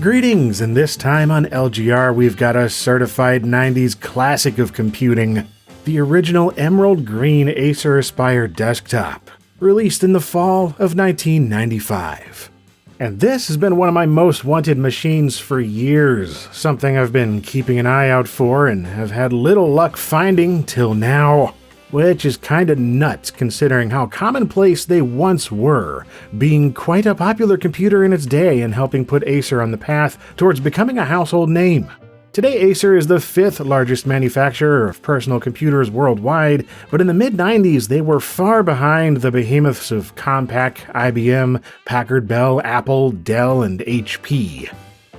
Greetings, and this time on LGR we've got a certified 90s classic of computing, the original emerald green Acer Aspire desktop, released in the fall of 1995. And this has been one of my most wanted machines for years, something I've been keeping an eye out for and have had little luck finding till now. Which is kinda nuts considering how commonplace they once were, being quite a popular computer in its day and helping put Acer on the path towards becoming a household name. Today Acer is the 5th largest manufacturer of personal computers worldwide, but in the mid-90s they were far behind the behemoths of Compaq, IBM, Packard Bell, Apple, Dell, and HP.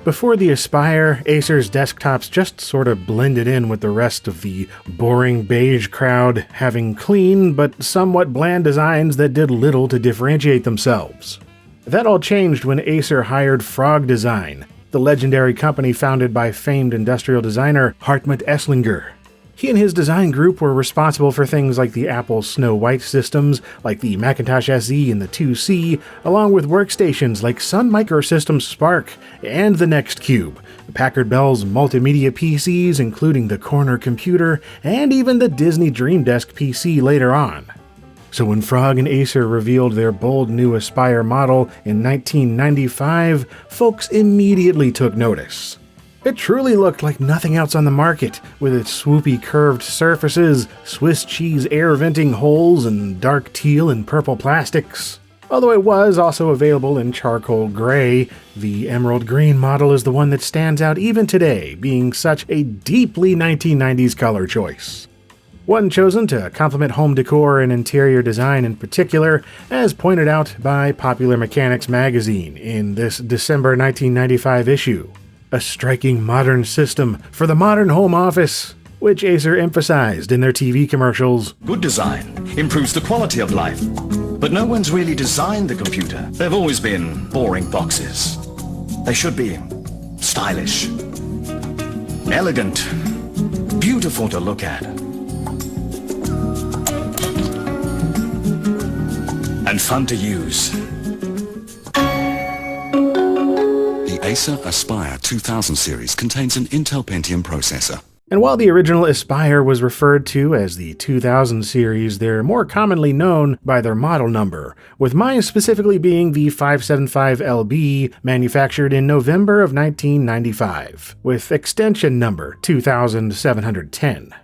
Before the Aspire, Acer's desktops just sort of blended in with the rest of the boring beige crowd, having clean but somewhat bland designs that did little to differentiate themselves. That all changed when Acer hired Frog Design, the legendary company founded by famed industrial designer Hartmut Esslinger. He and his design group were responsible for things like the Apple Snow White systems, like the Macintosh SE and the 2C, along with workstations like Sun Microsystems Spark and the Next Cube, Packard Bell's multimedia PCs including the Corner computer, and even the Disney Dream Desk PC later on. So when Frog and Acer revealed their bold new Aspire model in 1995, folks immediately took notice. It truly looked like nothing else on the market, with its swoopy curved surfaces, Swiss cheese air venting holes, and dark teal and purple plastics. Although it was also available in charcoal gray, the emerald green model is the one that stands out even today, being such a deeply 1990s color choice. One chosen to complement home decor and interior design in particular, as pointed out by Popular Mechanics magazine in this December 1995 issue. A striking modern system for the modern home office, which Acer emphasized in their TV commercials. Good design improves the quality of life, but no one's really designed the computer. They've always been boring boxes. They should be stylish, elegant, beautiful to look at, and fun to use. The Acer Aspire 2000 series contains an Intel Pentium processor. And while the original Aspire was referred to as the 2000 series, they're more commonly known by their model number, with mine specifically being the 575LB, manufactured in November of 1995, with extension number 2710.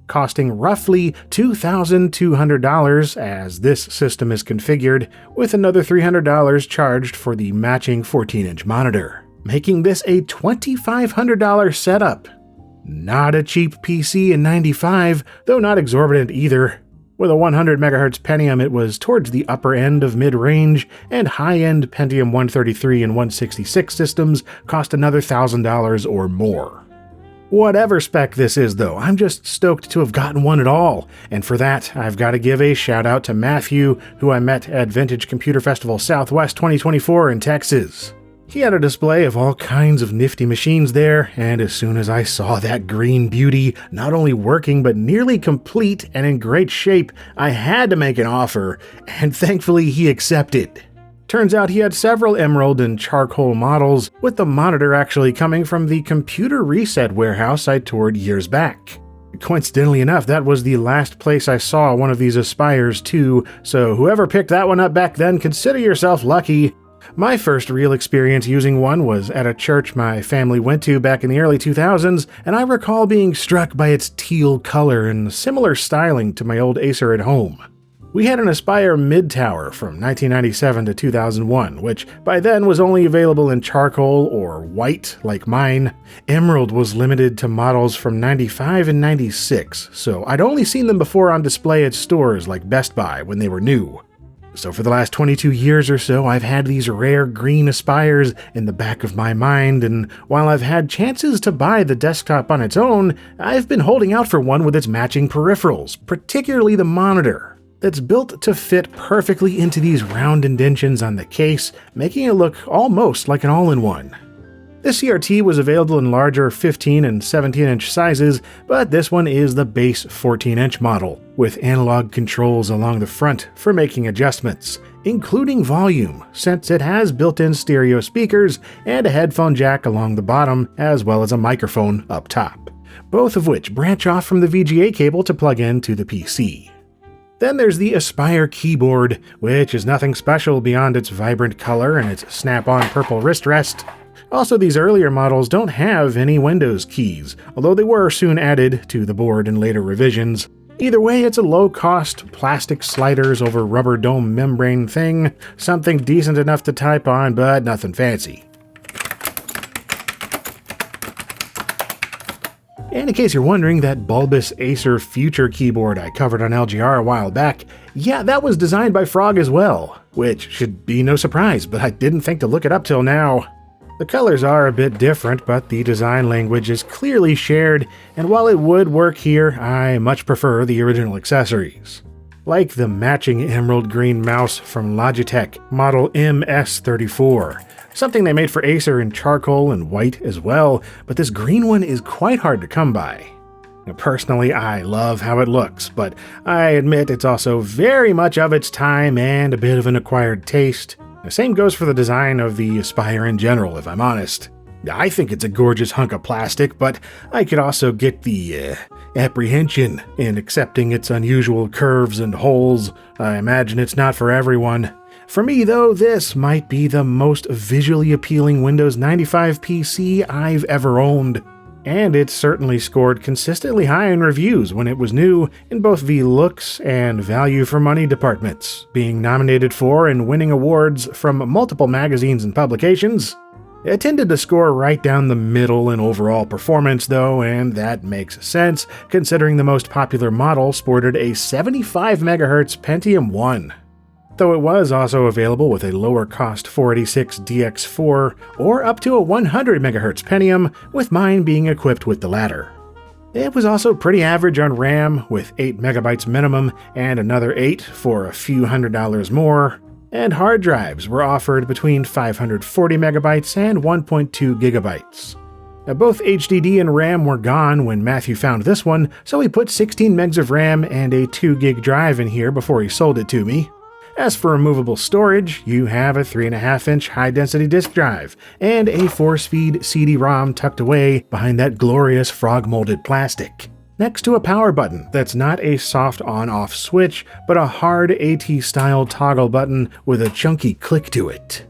Costing roughly $2,200 as this system is configured, with another $300 charged for the matching 14-inch monitor, making this a $2,500 setup. Not a cheap PC in '95, though not exorbitant either. With a 100 MHz Pentium, it was towards the upper end of mid-range, and high-end Pentium 133 and 166 systems cost another $1,000 or more. Whatever spec this is though, I'm just stoked to have gotten one at all, and for that, I've got to give a shout out to Matthew, who I met at Vintage Computer Festival Southwest 2024 in Texas. He had a display of all kinds of nifty machines there, and as soon as I saw that green beauty, not only working but nearly complete and in great shape, I had to make an offer, and thankfully he accepted. Turns out he had several emerald and charcoal models, with the monitor actually coming from the Computer Reset warehouse I toured years back. Coincidentally enough, that was the last place I saw one of these Aspires too, so whoever picked that one up back then, consider yourself lucky. My first real experience using one was at a church my family went to back in the early 2000s, and I recall being struck by its teal color and similar styling to my old Acer at home. We had an Aspire mid-tower from 1997 to 2001, which by then was only available in charcoal or white like mine. Emerald was limited to models from 95 and 96, so I'd only seen them before on display at stores like Best Buy when they were new. So for the last 22 years or so, I've had these rare green Aspires in the back of my mind, and while I've had chances to buy the desktop on its own, I've been holding out for one with its matching peripherals, particularly the monitor. That's built to fit perfectly into these round indentions on the case, making it look almost like an all-in-one. The CRT was available in larger 15 and 17-inch sizes, but this one is the base 14-inch model, with analog controls along the front for making adjustments, including volume, since it has built-in stereo speakers and a headphone jack along the bottom, as well as a microphone up top, both of which branch off from the VGA cable to plug into the PC. Then there's the Aspire keyboard, which is nothing special beyond its vibrant color and its snap-on purple wrist rest. Also, these earlier models don't have any Windows keys, although they were soon added to the board in later revisions. Either way, it's a low-cost plastic sliders over rubber dome membrane thing, something decent enough to type on, but nothing fancy. And in case you're wondering, that bulbous Acer Future keyboard I covered on LGR a while back, yeah, that was designed by Frog as well, which should be no surprise, but I didn't think to look it up till now. The colors are a bit different, but the design language is clearly shared, and while it would work here, I much prefer the original accessories. Like the matching emerald green mouse from Logitech, model MS34, something they made for Acer in charcoal and white as well, but this green one is quite hard to come by. Personally, I love how it looks, but I admit it's also very much of its time and a bit of an acquired taste. The same goes for the design of the Aspire in general, if I'm honest. I think it's a gorgeous hunk of plastic, but I could also get the apprehension in accepting its unusual curves and holes. I imagine it's not for everyone. For me, though, this might be the most visually appealing Windows 95 PC I've ever owned. And it certainly scored consistently high in reviews when it was new in both the looks and value for money departments, being nominated for and winning awards from multiple magazines and publications. It tended to score right down the middle in overall performance though, and that makes sense considering the most popular model sported a 75 MHz Pentium 1. Though it was also available with a lower cost 486 DX4 or up to a 100 MHz Pentium, with mine being equipped with the latter. It was also pretty average on RAM, with 8 MB minimum and another 8 for a few $100s more, and hard drives were offered between 540 MB and 1.2 GB. Now, both HDD and RAM were gone when Matthew found this one, so he put 16 MB of RAM and a 2 GB drive in here before he sold it to me. As for removable storage, you have a 3.5-inch high-density disk drive and a 4-speed CD-ROM tucked away behind that glorious frog-molded plastic, next to a power button that's not a soft on-off switch, but a hard AT-style toggle button with a chunky click to it.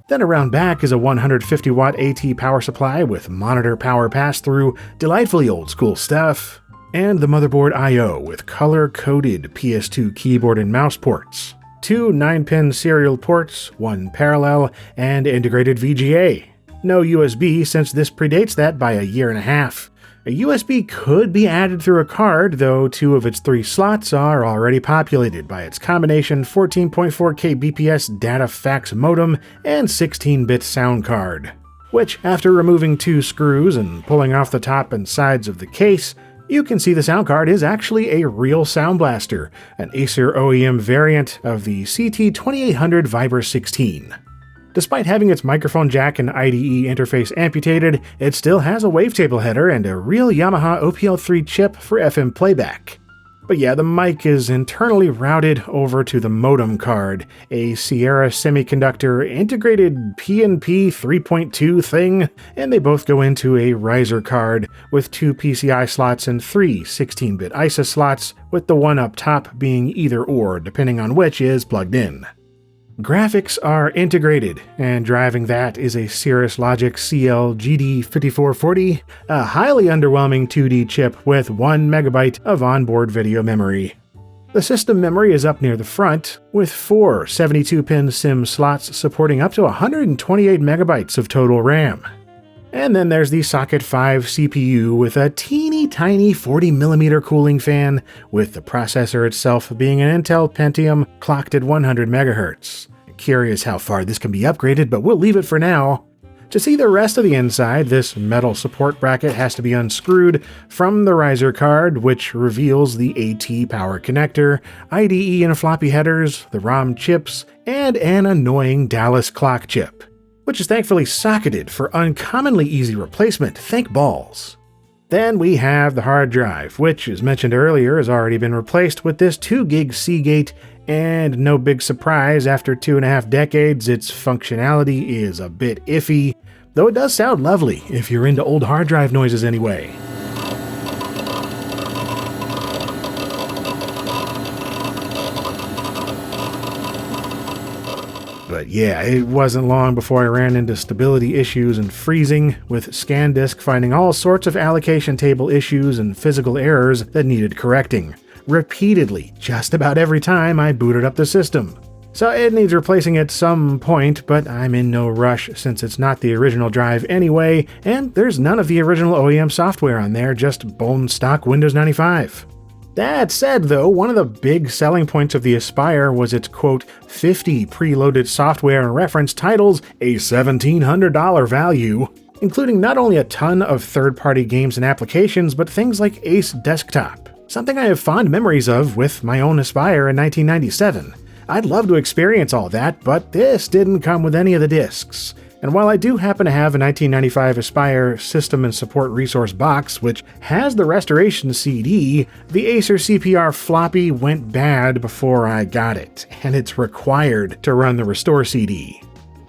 Then around back is a 150-watt AT power supply with monitor power pass-through, delightfully old-school stuff, and the motherboard I/O with color-coded PS2 keyboard and mouse ports, 2 9-pin serial ports, 1 parallel, and integrated VGA. No USB since this predates that by a year and a half. A USB could be added through a card, though 2 of its 3 slots are already populated by its combination 14.4 kbps data fax modem and 16-bit sound card, which, after removing 2 screws and pulling off the top and sides of the case, you can see the sound card is actually a real Sound Blaster, an Acer OEM variant of the CT2800 Viber 16. Despite having its microphone jack and IDE interface amputated, it still has a wavetable header and a real Yamaha OPL3 chip for FM playback. But yeah, the mic is internally routed over to the modem card, a Sierra Semiconductor integrated PNP 3.2 thing, and they both go into a riser card with 2 PCI slots and 3 16-bit ISA slots, with the one up top being either or depending on which is plugged in. Graphics are integrated, and driving that is a Cirrus Logic CL-GD5440, a highly underwhelming 2D chip with 1 MB of onboard video memory. The system memory is up near the front, with 4 72-pin SIM slots supporting up to 128 MB of total RAM. And then there's the Socket 5 CPU with a teeny tiny 40mm cooling fan, with the processor itself being an Intel Pentium clocked at 100 MHz. Curious how far this can be upgraded, but we'll leave it for now. To see the rest of the inside, this metal support bracket has to be unscrewed from the riser card, which reveals the AT power connector, IDE and floppy headers, the ROM chips, and an annoying Dallas clock chip, which is thankfully socketed for uncommonly easy replacement, thank balls. Then we have the hard drive, which, as mentioned earlier, has already been replaced with this 2GB Seagate, and no big surprise, after 2.5 decades, its functionality is a bit iffy, though it does sound lovely if you're into old hard drive noises anyway. But yeah, it wasn't long before I ran into stability issues and freezing, with ScanDisk finding all sorts of allocation table issues and physical errors that needed correcting, repeatedly, just about every time I booted up the system. So it needs replacing at some point, but I'm in no rush since it's not the original drive anyway, and there's none of the original OEM software on there, just bone stock Windows 95. That said, though, one of the big selling points of the Aspire was its, quote, 50 preloaded software and reference titles, a $1,700 value, including not only a ton of third-party games and applications, but things like Ace Desktop, something I have fond memories of with my own Aspire in 1997. I'd love to experience all that, but this didn't come with any of the discs. And while I do happen to have a 1995 Aspire System and Support Resource box, which has the restoration CD, the Acer CPR floppy went bad before I got it, and it's required to run the restore CD.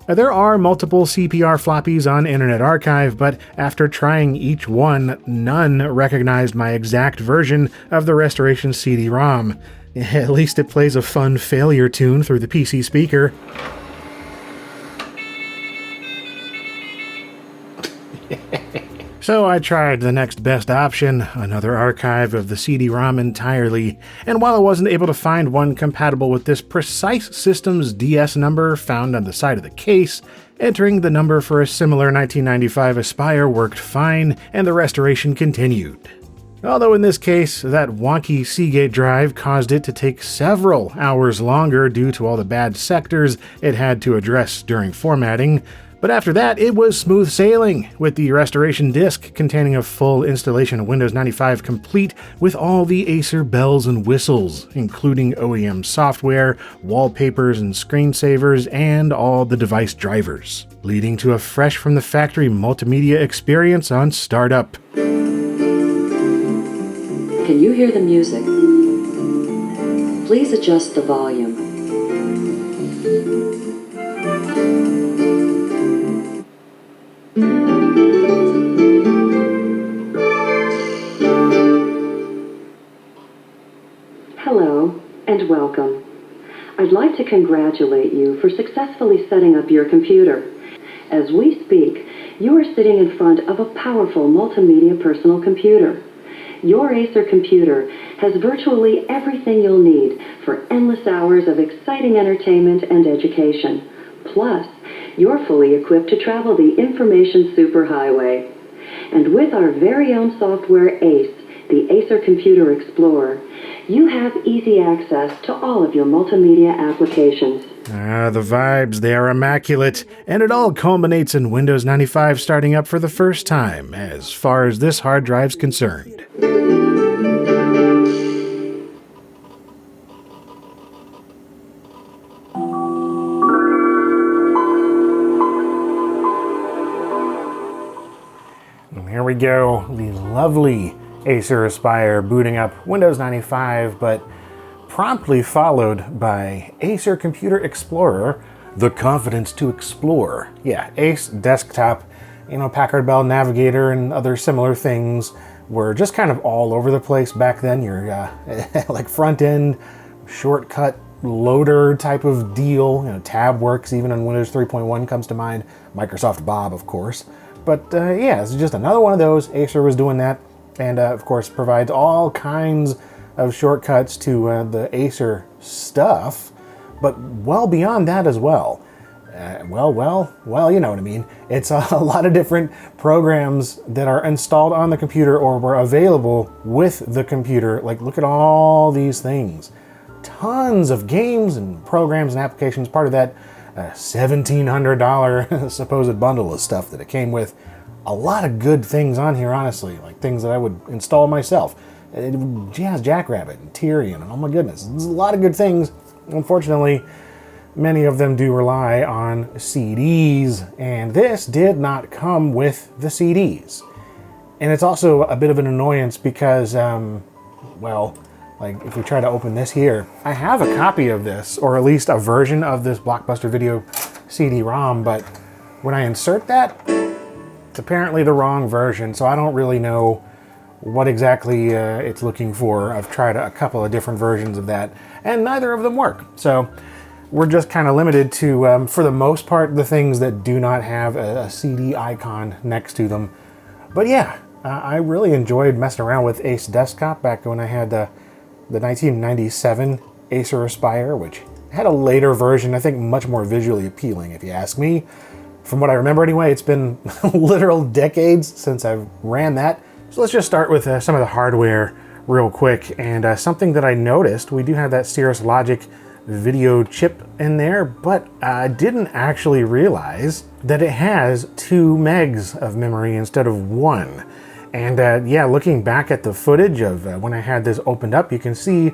There are multiple CPR floppies on Internet Archive, but after trying each one, none recognized my exact version of the restoration CD-ROM. At least it plays a fun failure tune through the PC speaker. So I tried the next best option, another archive of the CD-ROM entirely, and while I wasn't able to find one compatible with this precise system's DS number found on the side of the case, entering the number for a similar 1995 Aspire worked fine, and the restoration continued. Although in this case, that wonky Seagate drive caused it to take several hours longer due to all the bad sectors it had to address during formatting. But after that, it was smooth sailing, with the restoration disk containing a full installation of Windows 95 complete with all the Acer bells and whistles, including OEM software, wallpapers and screensavers, and all the device drivers, leading to a fresh from the factory multimedia experience on startup. Can you hear the music? Please adjust the volume. Hello, and welcome. I'd like to congratulate you for successfully setting up your computer. As we speak, you are sitting in front of a powerful multimedia personal computer. Your Acer computer has virtually everything you'll need for endless hours of exciting entertainment and education. Plus, you're fully equipped to travel the information superhighway. And with our very own software ACE, the Acer Computer Explorer, you have easy access to all of your multimedia applications. The vibes, they are immaculate, and it all culminates in Windows 95 starting up for the first time, as far as this hard drive's concerned. Here we go, the lovely Acer Aspire booting up Windows 95, but promptly followed by Acer Computer Explorer, the confidence to explore. Yeah, Ace Desktop, Packard Bell Navigator and other similar things were just kind of all over the place back then. Your like front-end shortcut loader type of deal. TabWorks even on Windows 3.1 comes to mind. Microsoft Bob, of course. But yeah, it's just another one of those. Acer was doing that, and of course provides all kinds of shortcuts to the Acer stuff, but well beyond that as well. Well, you know what I mean. It's a lot of different programs that are installed on the computer or were available with the computer. Like, look at all these things. Tons of games and programs and applications. Part of that $1,700 supposed bundle of stuff that it came with. A lot of good things on here, honestly, like things that I would install myself. Jazz Jackrabbit and Tyrion, and oh my goodness, there's a lot of good things. Unfortunately, many of them do rely on CDs, and this did not come with the CDs. And it's also a bit of an annoyance because, well, like if we try to open this here, I have a copy of this, or at least a version of this Blockbuster Video CD-ROM, but when I insert that, it's apparently the wrong version, so I don't really know what exactly it's looking for. I've tried a couple of different versions of that, and neither of them work. So we're just kind of limited to, for the most part, the things that do not have a CD icon next to them. But yeah, I really enjoyed messing around with Ace Desktop back when I had the 1997 Acer Aspire, which had a later version, I think much more visually appealing, if you ask me. From what I remember anyway, it's been literal decades since I've ran that. So let's just start with some of the hardware real quick. And something that I noticed, we do have that Cirrus Logic video chip in there, but I didn't actually realize that it has 2 megs of memory instead of 1. And yeah, looking back at the footage of when I had this opened up, you can see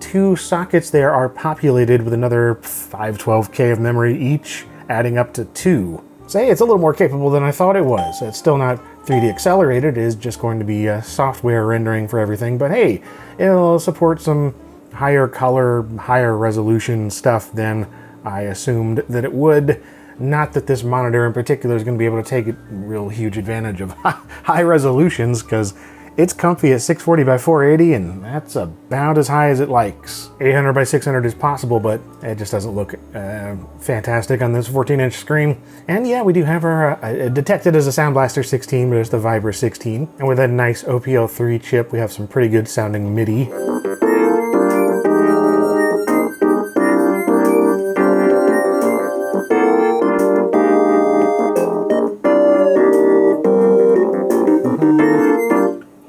2 sockets there are populated with another 512K of memory each, adding up to 2. Say it's a little more capable than I thought it was. It's still not 3D accelerated, it is just going to be software rendering for everything, but hey, it'll support some higher color, higher resolution stuff than I assumed that it would. Not that this monitor in particular is going to be able to take real huge advantage of high resolutions, because it's comfy at 640 by 480, and that's about as high as it likes. 800 by 600 is possible, but it just doesn't look fantastic on this 14-inch screen. And yeah, we do have our detected as a Sound Blaster 16, but it's the Vibra 16. And with that nice OPL3 chip, we have some pretty good sounding MIDI.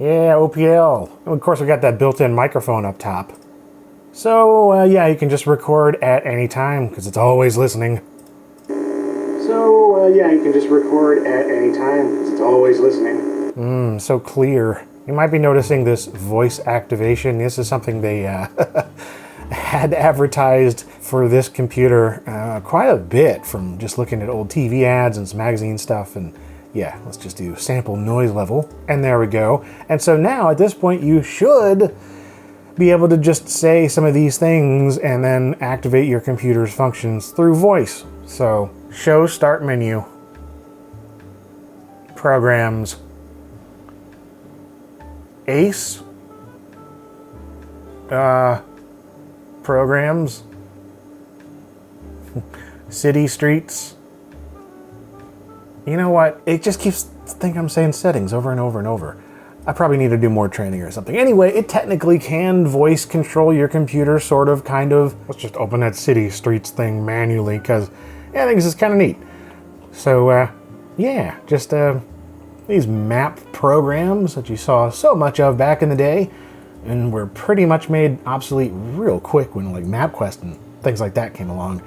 Yeah, OPL. And of course, we got that built-in microphone up top. So, yeah, you can just record at any time, because it's always listening. So, yeah, you can just record at any time, because it's always listening. So clear. You might be noticing this voice activation. This is something they had advertised for this computer quite a bit from just looking at old TV ads and some magazine stuff. And yeah, let's just do sample noise level. And there we go. And so now at this point, you should be able to just say some of these things and then activate your computer's functions through voice. So show start menu, programs, Ace, programs, city streets. You know what? It just keeps thinking I'm saying settings over and over and over. I probably need to do more training or something. Anyway, it technically can voice control your computer, sort of, kind of. Let's just open that city streets thing manually, because yeah, I think this is kind of neat. So, yeah, just these map programs that you saw so much of back in the day, and were pretty much made obsolete real quick when like MapQuest and things like that came along.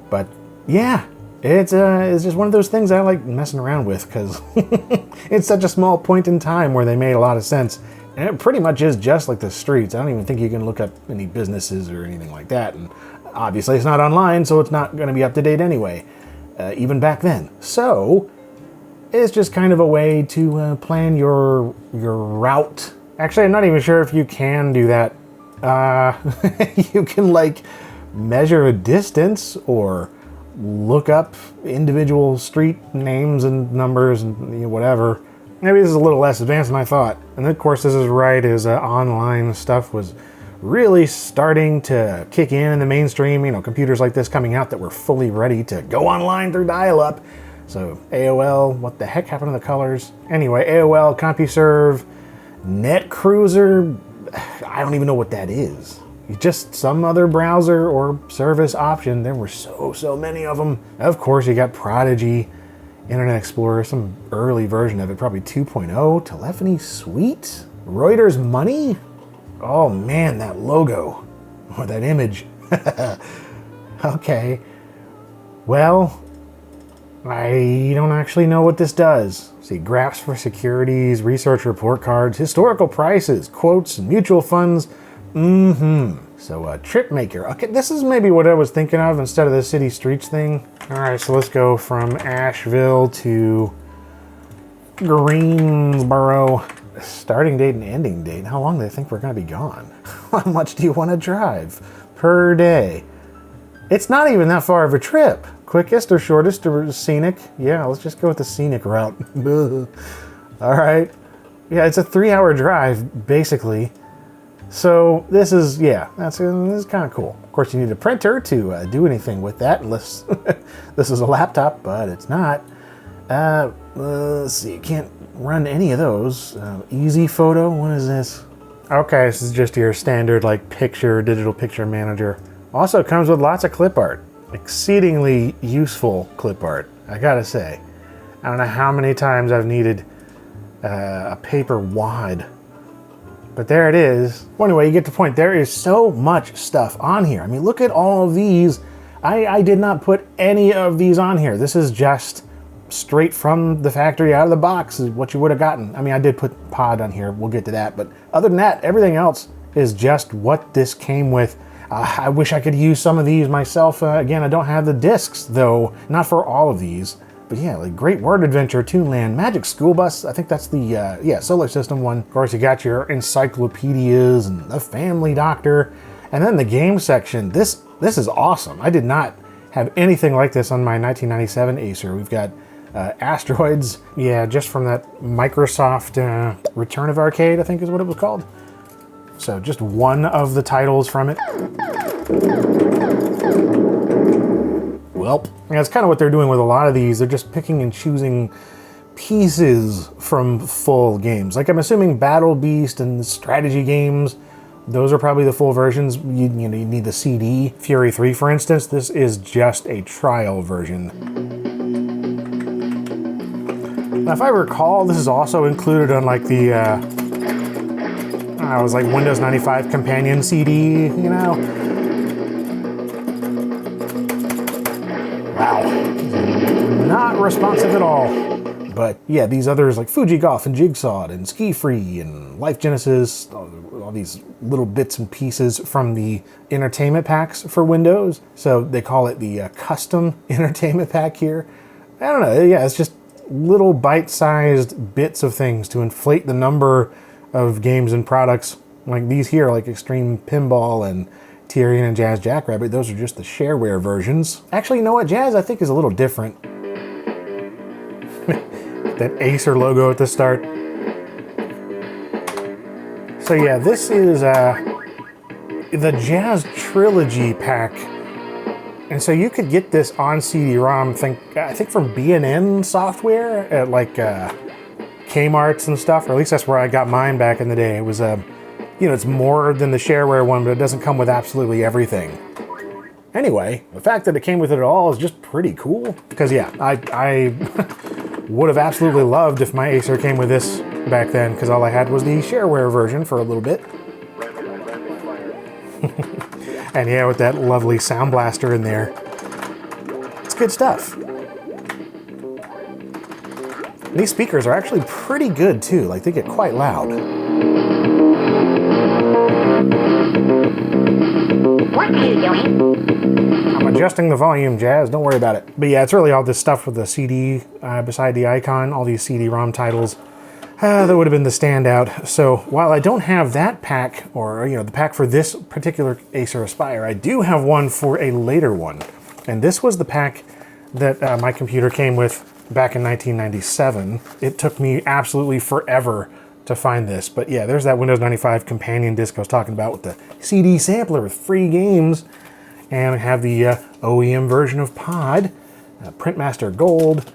But yeah, it's just one of those things I like messing around with, because it's such a small point in time where they made a lot of sense. And it pretty much is just like the streets. I don't even think you can look up any businesses or anything like that. And obviously it's not online, so it's not going to be up to date anyway, even back then. So it's just kind of a way to plan your route. Actually, I'm not even sure if you can do that. You can like measure a distance or look up individual street names and numbers and whatever. Maybe this is a little less advanced than I thought. And of course, this is right as online stuff was really starting to kick in the mainstream. You know, computers like this coming out that were fully ready to go online through dial-up. So AOL, what the heck happened to the colors? Anyway, AOL, CompuServe, NetCruiser, I don't even know what that is. Just some other browser or service option. There were so many of them. Of course, you got Prodigy, Internet Explorer, some early version of it, probably 2.0, Telephony Suite, Reuters Money. Oh man, that logo, or that image. Okay. Well, I don't actually know what this does. See, graphs for securities, research report cards, historical prices, quotes, and mutual funds. So trip maker. Okay, this is maybe what I was thinking of instead of the city streets thing. All right, so let's go from Asheville to Greensboro. Starting date and ending date. How long do they think we're going to be gone? How much do you want to drive per day? It's not even that far of a trip. Quickest or shortest or scenic? Yeah, let's just go with the scenic route. All right. Yeah, it's a 3-hour drive, basically. So this is, yeah, this is kind of cool. Of course, you need a printer to do anything with that, unless this is a laptop, but it's not. Let's see, you can't run any of those. Easy Photo, what is this? Okay, this is just your standard like digital picture manager. Also comes with lots of clip art. Exceedingly useful clip art, I gotta say. I don't know how many times I've needed a paper wad, but there it is. Well, anyway, you get the point. There is so much stuff on here. I mean, look at all of these. I did not put any of these on here. This is just straight from the factory out of the box is what you would have gotten. I mean, I did put pod on here. We'll get to that. But other than that, everything else is just what this came with. I wish I could use some of these myself. Again, I don't have the discs, though. Not for all of these. But yeah, like Great Word Adventure, Toonland, Magic School Bus. I think that's the, Solar System one. Of course, you got your encyclopedias and the Family Doctor. And then the game section. This is awesome. I did not have anything like this on my 1997 Acer. We've got Asteroids. Yeah, just from that Microsoft Return of Arcade, I think is what it was called. So just one of the titles from it. Welp. And that's kind of what they're doing with a lot of these. They're just picking and choosing pieces from full games. Like I'm assuming Battle Beast and strategy games, those are probably the full versions. You need the CD. Fury 3, for instance, this is just a trial version. Now, if I recall, this is also included on like the it was like Windows 95 companion CD, you know? Wow. Not responsive at all. But yeah, these others like Fuji Golf and Jigsaw and Ski Free and Life Genesis, all these little bits and pieces from the entertainment packs for Windows. So they call it the custom entertainment pack here. I don't know, yeah, it's just little bite-sized bits of things to inflate the number of games and products. Like these here, like Extreme Pinball and Tyrion and Jazz Jackrabbit, those are just the shareware versions. Actually, you know what? Jazz, I think, is a little different. That Acer logo at the start. So yeah, this is the Jazz Trilogy pack. And so you could get this on CD-ROM, I think from B&N Software at like Kmart's and stuff, or at least that's where I got mine back in the day. It was, it's more than the shareware one, but it doesn't come with absolutely everything. Anyway, the fact that it came with it all is just pretty cool. Because yeah, I would have absolutely loved if my Acer came with this back then, because all I had was the shareware version for a little bit. And yeah, with that lovely Sound Blaster in there. It's good stuff. These speakers are actually pretty good too, like they get quite loud. What are you doing? I'm adjusting the volume, Jazz, don't worry about it. But yeah, it's really all this stuff with the CD beside the icon, all these CD-ROM titles. That would have been the standout. So while I don't have that pack, or the pack for this particular Acer Aspire, I do have one for a later one. And this was the pack that my computer came with back in 1997. It took me absolutely forever to find this. But yeah, there's that Windows 95 companion disc I was talking about with the CD sampler with free games. And I have the OEM version of Pod, Printmaster Gold,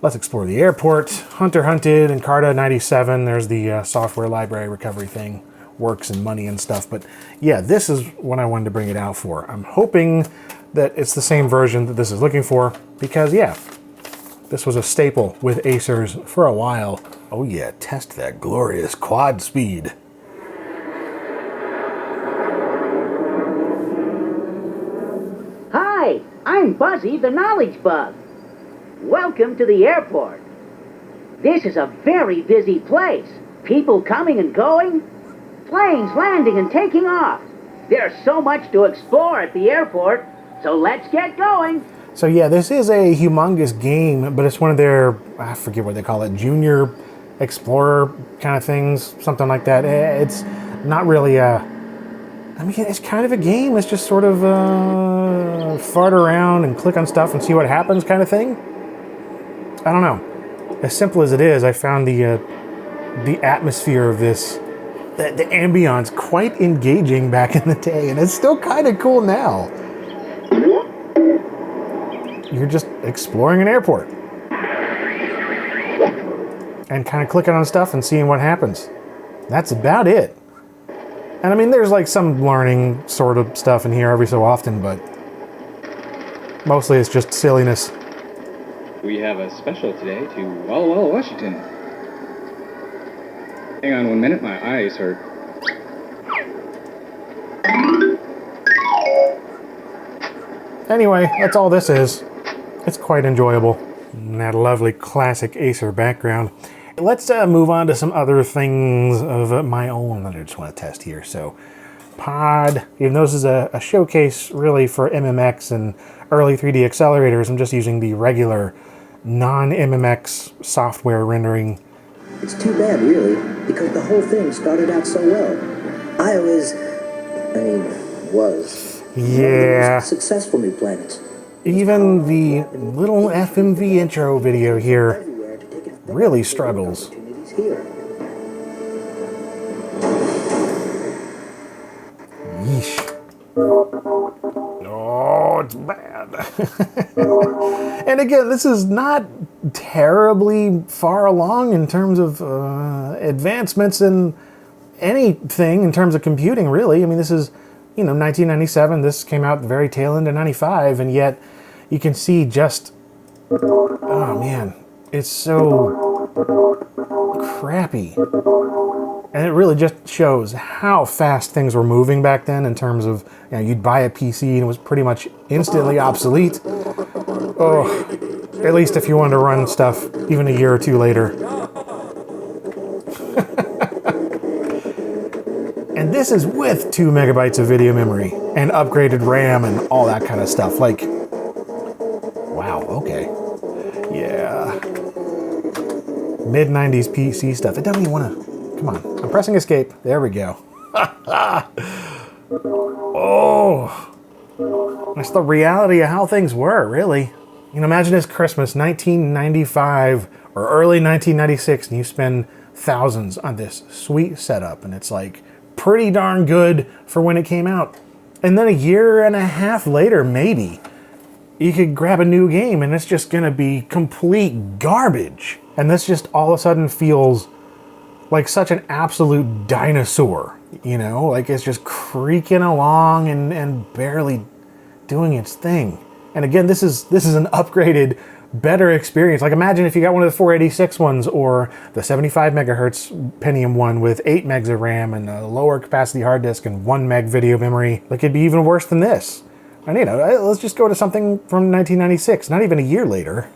Let's Explore the Airport, Hunter Hunted, Encarta 97. There's the software library recovery thing, Works and Money and stuff. But yeah, this is what I wanted to bring it out for. I'm hoping that it's the same version that this is looking for, because yeah, this was a staple with Acers for a while. Oh yeah, test that glorious quad speed. Hi, I'm Buzzy the Knowledge Bug. Welcome to the airport. This is a very busy place. People coming and going, planes landing and taking off. There's so much to explore at the airport, so let's get going. So yeah, this is a humongous game, but it's one of their, I forget what they call it, junior explorer kind of things, something like that. It's not really a, I mean, it's kind of a game. It's just sort of fart around and click on stuff and see what happens kind of thing. I don't know. As simple as it is, I found the atmosphere of this, the ambience quite engaging back in the day, and it's still kind of cool now. You're just exploring an airport and kind of clicking on stuff and seeing what happens. That's about it. And I mean, there's like some learning sort of stuff in here every so often, but mostly it's just silliness. We have a special today to Walla Walla, Washington. Hang on 1 minute, my eyes hurt. Anyway, that's all this is. It's quite enjoyable. And that lovely classic Acer background. Let's move on to some other things of my own that I just want to test here. So, Pod, even though this is a showcase really for MMX and early 3D accelerators, I'm just using the regular non-MMX software rendering. It's too bad, really, because the whole thing started out so well. Was one of the most successful new planets. Even the little FMV intro video here really struggles. Yeesh. Oh, it's bad. And again, this is not terribly far along in terms of advancements in anything in terms of computing, really. I mean, this is, 1997. This came out the very tail end of 95, and yet you can see just, oh man, it's so crappy. And it really just shows how fast things were moving back then in terms of, you'd buy a PC and it was pretty much instantly obsolete. Oh, at least if you wanted to run stuff even a year or two later. And this is with 2 megabytes of video memory and upgraded RAM and all that kind of stuff. Like, wow, okay. Yeah. Mid-90s PC stuff. It doesn't even want to... Come on. I'm pressing escape. There we go. Oh. That's the reality of how things were, really. Imagine it's Christmas, 1995 or early 1996, and you spend thousands on this sweet setup, and it's like pretty darn good for when it came out. And then a year and a half later, maybe, you could grab a new game and it's just gonna be complete garbage. And this just all of a sudden feels like such an absolute dinosaur, like it's just creaking along and barely doing its thing. And again, this is an upgraded, better experience. Like, imagine if you got one of the 486 ones or the 75 megahertz Pentium one with 8 megs of RAM and a lower capacity hard disk and 1 meg video memory. Like, it'd be even worse than this. And let's just go to something from 1996, not even a year later.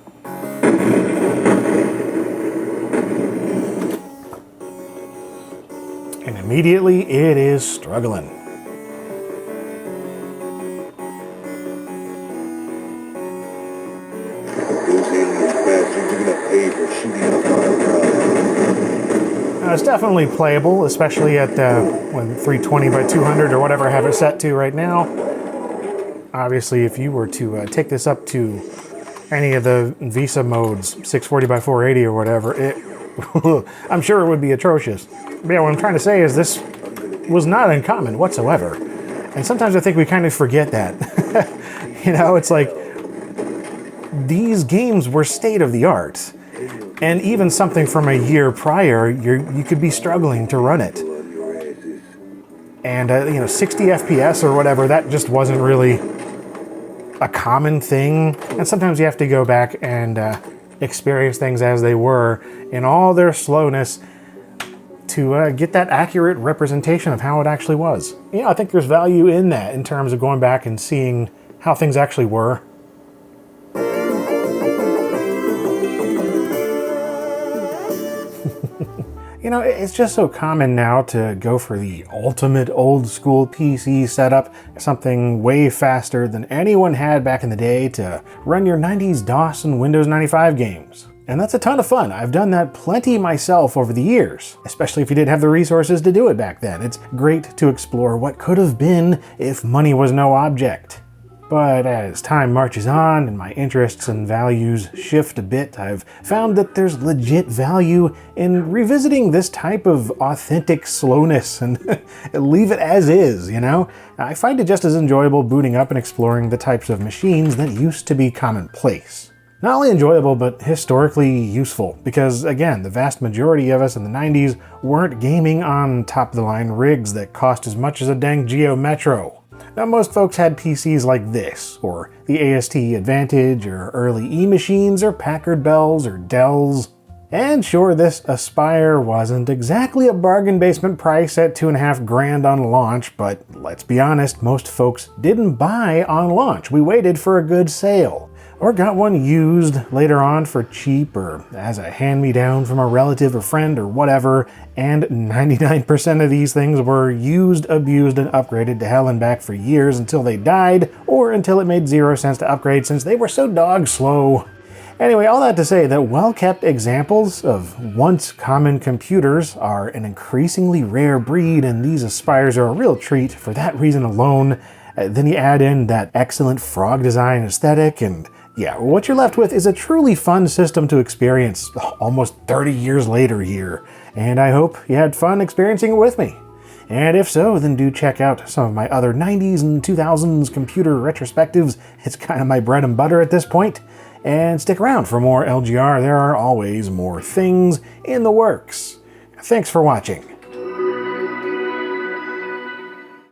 And immediately it is struggling. It's definitely playable, especially at when 320 by 200 or whatever I have it set to right now. Obviously, if you were to take this up to any of the VESA modes, 640 by 480 or whatever, I'm sure it would be atrocious. But yeah, what I'm trying to say is this was not uncommon whatsoever. And sometimes I think we kind of forget that. It's like these games were state of the art. And even something from a year prior, you could be struggling to run it. And, 60 FPS or whatever, that just wasn't really a common thing. And sometimes you have to go back and experience things as they were in all their slowness to get that accurate representation of how it actually was. I think there's value in that in terms of going back and seeing how things actually were. You know, it's just so common now to go for the ultimate old school PC setup, something way faster than anyone had back in the day to run your 90s DOS and Windows 95 games. And that's a ton of fun. I've done that plenty myself over the years, especially if you didn't have the resources to do it back then. It's great to explore what could have been if money was no object. But as time marches on and my interests and values shift a bit, I've found that there's legit value in revisiting this type of authentic slowness and leave it as is, you know? I find it just as enjoyable booting up and exploring the types of machines that used to be commonplace. Not only enjoyable, but historically useful, because again, the vast majority of us in the 90s weren't gaming on top-of-the-line rigs that cost as much as a dang Geo Metro. Now, most folks had PCs like this, or the AST Advantage, or early E-machines, or Packard Bells, or Dells. And sure, this Aspire wasn't exactly a bargain basement price at $2.5 grand on launch, but let's be honest, most folks didn't buy on launch. We waited for a good sale, or got one used later on for cheap, or as a hand-me-down from a relative or friend or whatever, and 99% of these things were used, abused, and upgraded to hell and back for years until they died, or until it made 0 cents to upgrade since they were so dog slow. Anyway, all that to say that well-kept examples of once common computers are an increasingly rare breed, and these Aspires are a real treat for that reason alone. Then you add in that excellent frog design aesthetic, and yeah, what you're left with is a truly fun system to experience almost 30 years later here, and I hope you had fun experiencing it with me. And if so, then do check out some of my other 90s and 2000s computer retrospectives. It's kind of my bread and butter at this point. And stick around for more LGR, there are always more things in the works. Thanks for watching.